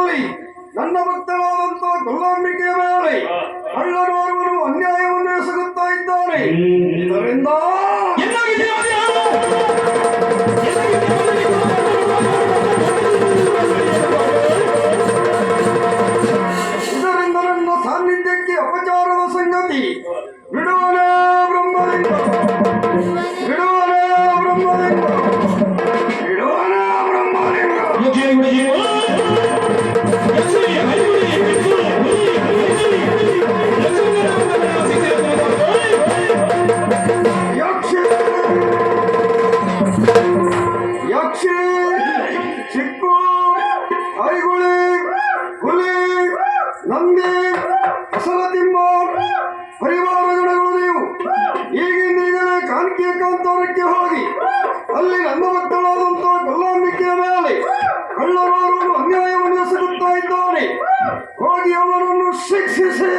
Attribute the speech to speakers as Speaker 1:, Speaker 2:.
Speaker 1: ಅಲ್ಲಿ ನನ್ನ ಭಕ್ತನಾದಂತ ಕೊಲ್ಲಾಂಬಿಕೆಯ ಮೇಲೆ ಕಳ್ಳನೋರ್ವನು ಅನ್ಯಾಯವನ್ನು ಎಸಗುತ್ತಾ ಇದ್ದಾನೆ. ಇದರಿಂದ ನನ್ನ ಸಾನ್ನಿಧ್ಯಕ್ಕೆ ಅಪಚಾರದ ಸಂಗತಿ. ಬಿಡುವನೇ ಬ್ರಹ್ಮಲಿಂಗ, ಬಿಡುವನೇ ಬ್ರಹ್ಮಲಿಂಗ, ಬಿಡುವನೇ ಬ್ರಹ್ಮಲಿಂಗ. ಯಕ್ಷಿ, ಚಿಕ್ಕು, ಐಗುಳಿ, ಹುಲಿ, ನಂದಿ, ಅಸಲತಿಮ್ಮ ಪರಿವಾರಗಣಗಳು ನೀವು ಈಗಿಂದೀಗಲೇ ಕಾಣಿಕೆಯ ಕಾಂತಾರಕ್ಕೆ ಹೋಗಿ ಅಲ್ಲಿ ನನ್ನ ಭಕ್ತಳಾದಂಥ ಕೊಲ್ಲಾಂಬಿಕೆಯ ಮೇಲೆ ಕಳ್ಳನೋರ್ವನು ಅನ್ಯಾಯವನ್ನು ಎಸಗುತ್ತಾ ಇದ್ದಾನೆ. ಹೋಗಿ ಅವನನ್ನು ಶಿಕ್ಷಿಸಿ